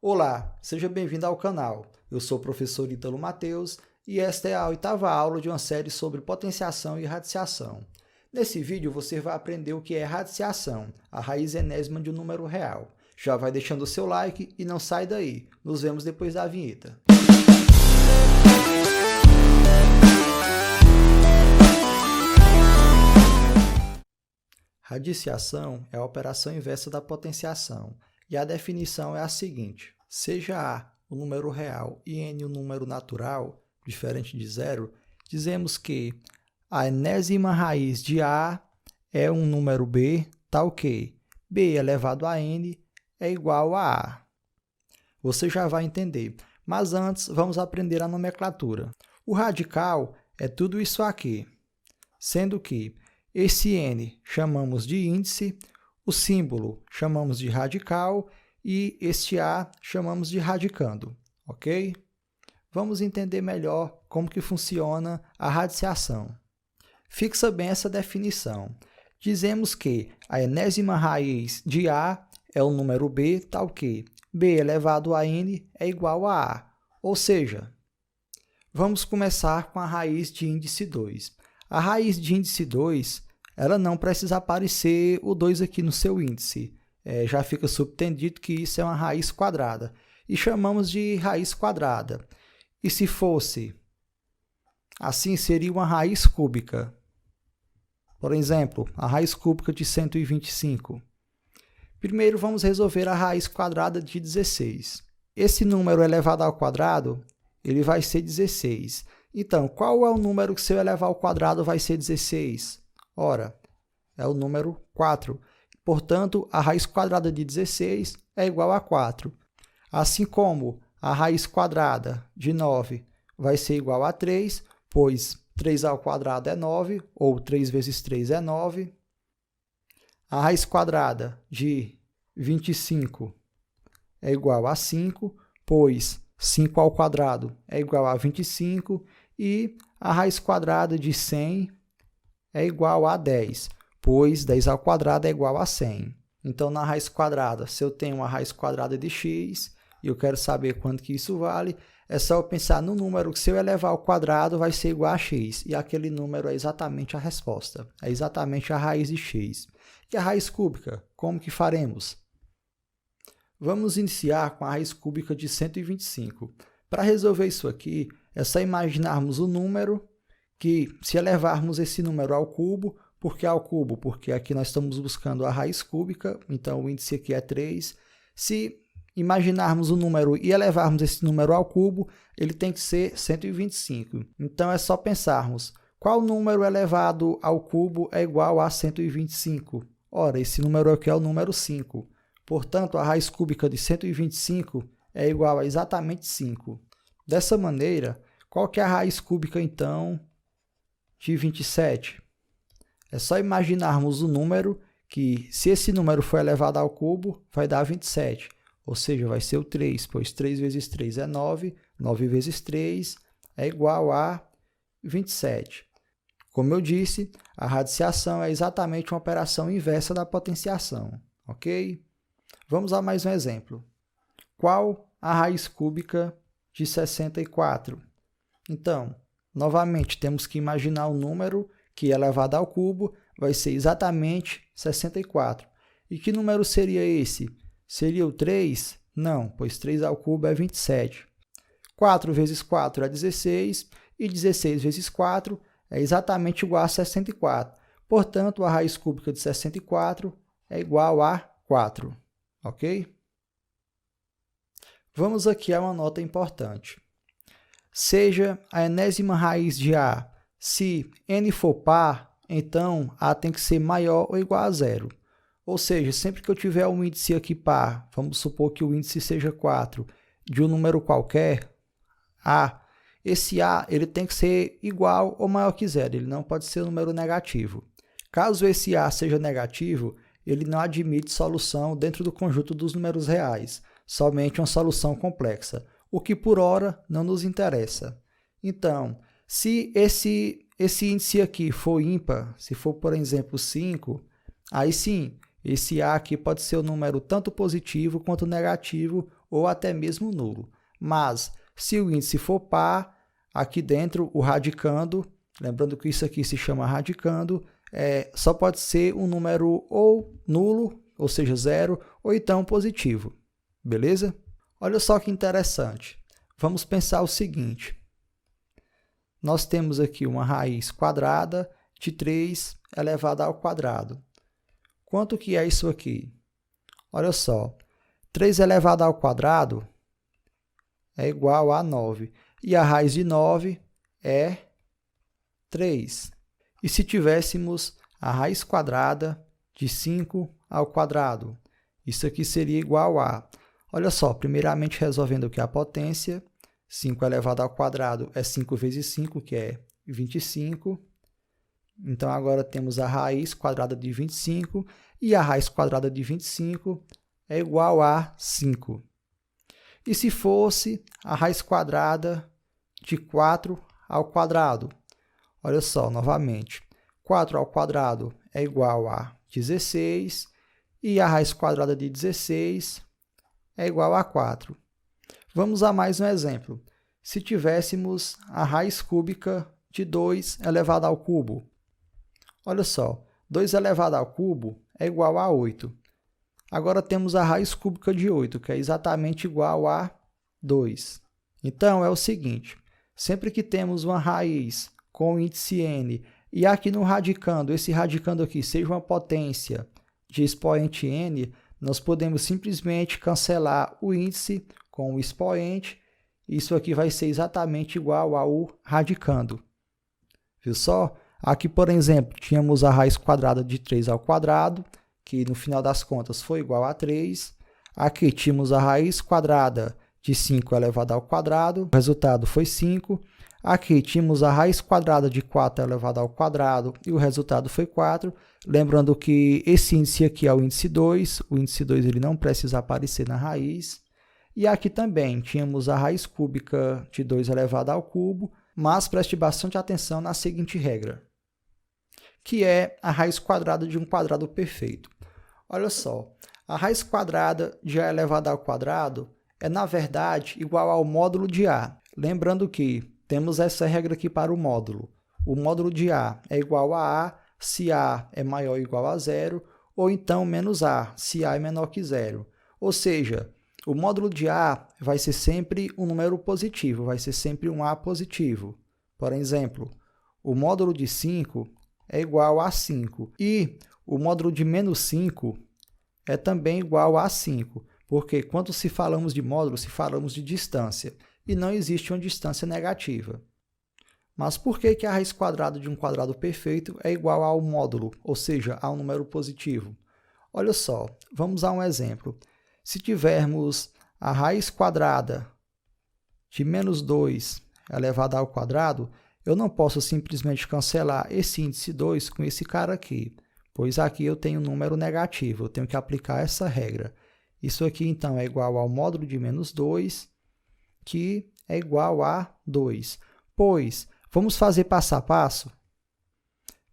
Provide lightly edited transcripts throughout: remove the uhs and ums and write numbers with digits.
Olá, seja bem-vindo ao canal. Eu sou o professor Ítalo Mateus e esta é a 8ª aula de uma série sobre potenciação e radiciação. Nesse vídeo você vai aprender o que é radiciação, a raiz enésima de um número real. Já vai deixando o seu like e não sai daí. Nos vemos depois da vinheta. Radiciação é a operação inversa da potenciação, e a definição é a seguinte: seja A o número real e N o número natural, diferente de zero, dizemos que a enésima raiz de A é um número B, tal que B elevado a N é igual a A. Você já vai entender, mas antes vamos aprender a nomenclatura. O radical é tudo isso aqui, sendo que esse N chamamos de índice, o símbolo chamamos de radical e este A chamamos de radicando, ok? Vamos entender melhor como que funciona a radiciação. Fixa bem essa definição. Dizemos que a enésima raiz de A é o número B, tal que B elevado a N é igual a A. Ou seja, vamos começar com a raiz de índice 2. A raiz de índice 2, ela não precisa aparecer o 2 aqui no seu índice. Já fica subtendido que isso é uma raiz quadrada. E chamamos de raiz quadrada. E se fosse assim, seria uma raiz cúbica. Por exemplo, a raiz cúbica de 125. Primeiro vamos resolver a raiz quadrada de 16. Esse número elevado ao quadrado, ele vai ser 16. Então, qual é o número que se eu elevar ao quadrado vai ser 16? Ora, é o número 4. Portanto, a raiz quadrada de 16 é igual a 4. Assim como a raiz quadrada de 9 vai ser igual a 3, pois 3 ao quadrado é 9, ou 3 vezes 3 é 9. A raiz quadrada de 25 é igual a 5, pois 5 ao quadrado é igual a 25, e a raiz quadrada de 100 é igual a 10, pois 10 ao quadrado é igual a 100. Então, na raiz quadrada, se eu tenho uma raiz quadrada de x e eu quero saber quanto que isso vale, é só eu pensar no número que, se eu elevar ao quadrado, vai ser igual a x. E aquele número é exatamente a resposta. É exatamente a raiz de x. E a raiz cúbica, como que faremos? Vamos iniciar com a raiz cúbica de 125. Para resolver isso aqui, é só imaginarmos o número que, se elevarmos esse número ao cubo, por que ao cubo? Porque aqui nós estamos buscando a raiz cúbica, então o índice aqui é 3. Se imaginarmos o número e elevarmos esse número ao cubo, ele tem que ser 125. Então é só pensarmos, qual número elevado ao cubo é igual a 125? Ora, esse número aqui é o número 5. Portanto, a raiz cúbica de 125 é igual a exatamente 5. Dessa maneira, qual que é a raiz cúbica, então, de 27? É só imaginarmos o número que, se esse número for elevado ao cubo, vai dar 27. Ou seja, vai ser o 3, pois 3 vezes 3 é 9, 9 vezes 3 é igual a 27. Como eu disse, a radiciação é exatamente uma operação inversa da potenciação, ok? Vamos a mais um exemplo. Qual a raiz cúbica de 64? Então, novamente, temos que imaginar o número que, elevado ao cubo, vai ser exatamente 64. E que número seria esse? Seria o 3? Não, pois 3 ao cubo é 27. 4 vezes 4 é 16, e 16 vezes 4 é exatamente igual a 64. Portanto, a raiz cúbica de 64 é igual a 4. Ok? Vamos aqui a uma nota importante. Seja a enésima raiz de A, se n for par, então A tem que ser maior ou igual a zero. Ou seja, sempre que eu tiver um índice aqui par, vamos supor que o índice seja 4, de um número qualquer, A, esse A ele tem que ser igual ou maior que zero, ele não pode ser um número negativo. Caso esse A seja negativo, ele não admite solução dentro do conjunto dos números reais, somente uma solução complexa, o que por hora não nos interessa. Então, se esse índice aqui for ímpar, se for, por exemplo, 5, aí sim, esse A aqui pode ser um número tanto positivo quanto negativo, ou até mesmo nulo. Mas, se o índice for par, aqui dentro o radicando, lembrando que isso aqui se chama radicando, só pode ser um número ou nulo, ou seja, zero, ou então positivo. Beleza? Olha só que interessante. Vamos pensar o seguinte. Nós temos aqui uma raiz quadrada de 3 elevada ao quadrado. Quanto que é isso aqui? Olha só, 3 elevado ao quadrado é igual a 9. E a raiz de 9 é 3. E se tivéssemos a raiz quadrada de 5 ao quadrado? Isso aqui seria igual a... Olha só, primeiramente resolvendo aqui a potência. 5 elevado ao quadrado é 5 vezes 5, que é 25. Então, agora temos a raiz quadrada de 25. E a raiz quadrada de 25 é igual a 5. E se fosse a raiz quadrada de 4 ao quadrado? Olha só, novamente. 4 ao quadrado é igual a 16. E a raiz quadrada de 16 é igual a 4. Vamos a mais um exemplo. Se tivéssemos a raiz cúbica de 2 elevado ao cubo. Olha só, 2 elevado ao cubo é igual a 8. Agora temos a raiz cúbica de 8, que é exatamente igual a 2. Então, é o seguinte, sempre que temos uma raiz com índice n, e aqui no radicando, esse radicando aqui seja uma potência de expoente n, nós podemos simplesmente cancelar o índice com o expoente. Isso aqui vai ser exatamente igual ao radicando. Viu só? Aqui, por exemplo, tínhamos a raiz quadrada de 3 ao quadrado, que no final das contas foi igual a 3. Aqui tínhamos a raiz quadrada de 5 elevado ao quadrado, o resultado foi 5. Aqui tínhamos a raiz quadrada de 4 elevado ao quadrado e o resultado foi 4. Lembrando que esse índice aqui é o índice 2, o índice 2 ele não precisa aparecer na raiz. E aqui também tínhamos a raiz cúbica de 2 elevado ao cubo, mas preste bastante atenção na seguinte regra, que é a raiz quadrada de um quadrado perfeito. Olha só, a raiz quadrada de a elevado ao quadrado é, na verdade, igual ao módulo de a. Lembrando que temos essa regra aqui para o módulo. O módulo de a é igual a se a é maior ou igual a zero, ou então menos a, se a é menor que zero. Ou seja, o módulo de a vai ser sempre um número positivo, vai ser sempre um a positivo. Por exemplo, o módulo de 5 é igual a 5. E o módulo de menos 5 é também igual a 5. Porque quando se falamos de módulo, se falamos de distância. E não existe uma distância negativa. Mas por que a raiz quadrada de um quadrado perfeito é igual ao módulo, ou seja, ao número positivo? Olha só, vamos a um exemplo. Se tivermos a raiz quadrada de menos 2 elevado ao quadrado, eu não posso simplesmente cancelar esse índice 2 com esse cara aqui, pois aqui eu tenho um número negativo, eu tenho que aplicar essa regra. Isso aqui, então, é igual ao módulo de menos 2, que é igual a 2. Pois, vamos fazer passo a passo?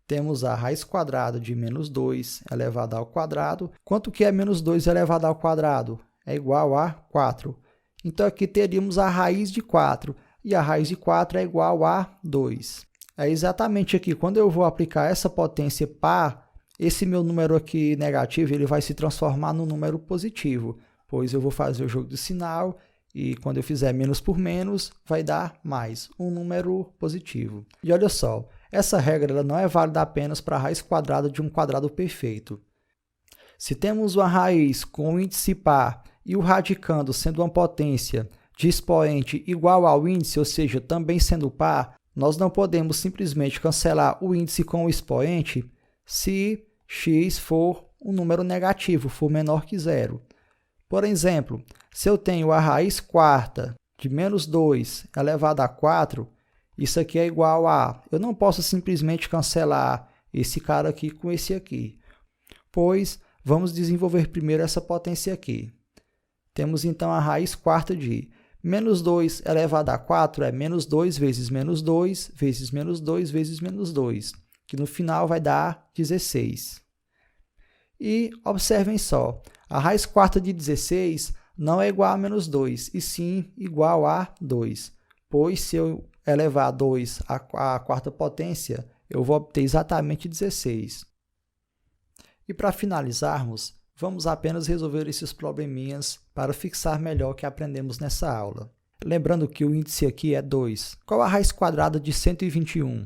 Temos a raiz quadrada de menos 2 elevado ao quadrado. Quanto que é menos 2 elevado ao quadrado? É igual a 4. Então, aqui teríamos a raiz de 4. E a raiz de 4 é igual a 2. É exatamente aqui, quando eu vou aplicar essa potência par, esse meu número aqui negativo ele vai se transformar num número positivo, pois eu vou fazer o jogo de sinal e quando eu fizer menos por menos, vai dar mais, um número positivo. E olha só, essa regra ela não é válida apenas para a raiz quadrada de um quadrado perfeito. Se temos uma raiz com o índice par e o radicando sendo uma potência de expoente igual ao índice, ou seja, também sendo par, nós não podemos simplesmente cancelar o índice com o expoente se x for um número negativo, for menor que zero. Por exemplo, se eu tenho a raiz quarta de menos 2 elevado a 4, isso aqui é igual a... Eu não posso simplesmente cancelar esse cara aqui com esse aqui, pois vamos desenvolver primeiro essa potência aqui. Temos então a raiz quarta de menos 2 elevado a 4 é menos 2 vezes menos 2 vezes menos 2 vezes menos 2, que no final vai dar 16. E observem só, a raiz quarta de 16 não é igual a menos 2, e sim igual a 2, pois se eu elevar 2 à quarta potência, eu vou obter exatamente 16. E para finalizarmos, vamos apenas resolver esses probleminhas para fixar melhor o que aprendemos nessa aula. Lembrando que o índice aqui é 2. Qual a raiz quadrada de 121?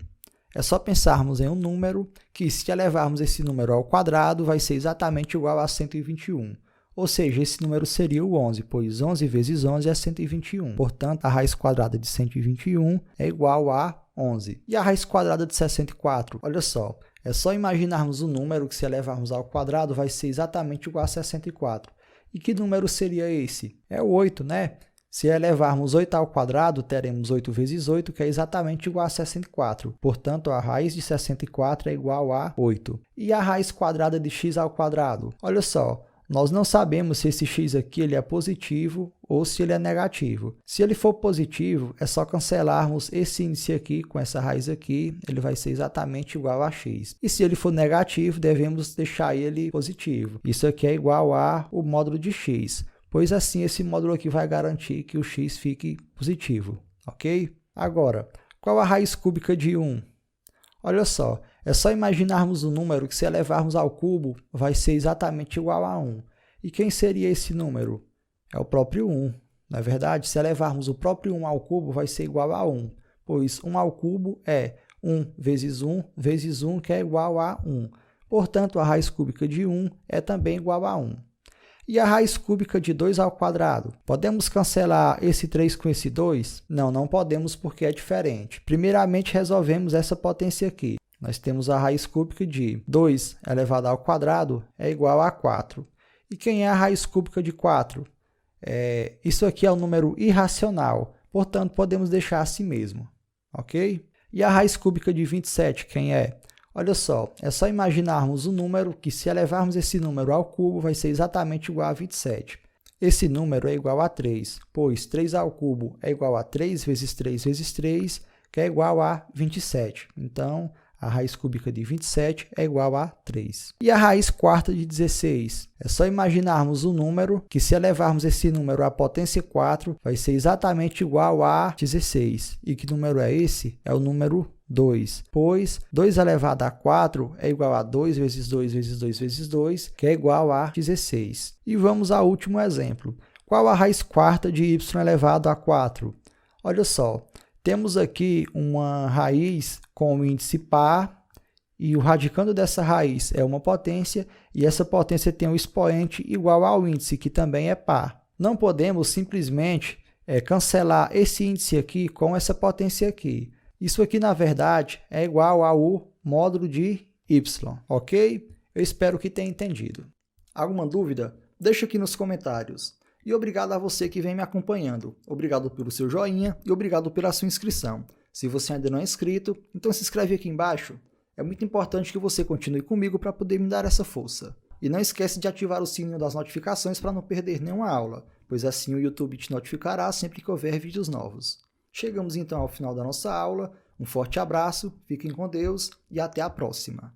É só pensarmos em um número que, se elevarmos esse número ao quadrado, vai ser exatamente igual a 121. Ou seja, esse número seria o 11, pois 11 vezes 11 é 121. Portanto, a raiz quadrada de 121 é igual a 11. E a raiz quadrada de 64? Olha só, é só imaginarmos um número que, se elevarmos ao quadrado, vai ser exatamente igual a 64. E que número seria esse? É o 8, né? Se elevarmos 8 ao quadrado, teremos 8 vezes 8, que é exatamente igual a 64. Portanto, a raiz de 64 é igual a 8. E a raiz quadrada de x ao quadrado? Olha só, nós não sabemos se esse x aqui ele é positivo ou se ele é negativo. Se ele for positivo, é só cancelarmos esse índice aqui com essa raiz aqui, ele vai ser exatamente igual a x. E se ele for negativo, devemos deixar ele positivo. Isso aqui é igual ao módulo de x, pois assim esse módulo aqui vai garantir que o x fique positivo, ok? Agora, qual a raiz cúbica de 1? Olha só, é só imaginarmos um número que, se elevarmos ao cubo, vai ser exatamente igual a 1. E quem seria esse número? É o próprio 1. Não é verdade? Se elevarmos o próprio 1 ao cubo, vai ser igual a 1, pois 1 ao cubo é 1 vezes 1, que é igual a 1. Portanto, a raiz cúbica de 1 é também igual a 1. E a raiz cúbica de 2 ao quadrado? Podemos cancelar esse 3 com esse 2? Não, não podemos, porque é diferente. Primeiramente, resolvemos essa potência aqui. Nós temos a raiz cúbica de 2 elevado ao quadrado é igual a 4. E quem é a raiz cúbica de 4? Isso aqui é um número irracional, portanto, podemos deixar assim mesmo, ok? E a raiz cúbica de 27, quem é? Olha só, é só imaginarmos um número que, se elevarmos esse número ao cubo, vai ser exatamente igual a 27. Esse número é igual a 3, pois 3 ao cubo é igual a 3 vezes 3 vezes 3, que é igual a 27. Então, a raiz cúbica de 27 é igual a 3. E a raiz quarta de 16? É só imaginarmos um número que, se elevarmos esse número à potência 4, vai ser exatamente igual a 16. E que número é esse? É o número 2, pois 2 elevado a 4 é igual a 2 vezes 2 vezes 2 vezes 2, que é igual a 16. E vamos ao último exemplo. Qual a raiz quarta de y elevado a 4? Olha só, temos aqui uma raiz com o índice par, e o radicando dessa raiz é uma potência, e essa potência tem um expoente igual ao índice, que também é par. Não podemos simplesmente cancelar esse índice aqui com essa potência aqui. Isso aqui, na verdade, é igual ao módulo de y, ok? Eu espero que tenha entendido. Alguma dúvida? Deixa aqui nos comentários. E obrigado a você que vem me acompanhando. Obrigado pelo seu joinha e obrigado pela sua inscrição. Se você ainda não é inscrito, então se inscreve aqui embaixo. É muito importante que você continue comigo para poder me dar essa força. E não esquece de ativar o sininho das notificações para não perder nenhuma aula, pois assim o YouTube te notificará sempre que houver vídeos novos. Chegamos então ao final da nossa aula. Um forte abraço, fiquem com Deus e até a próxima.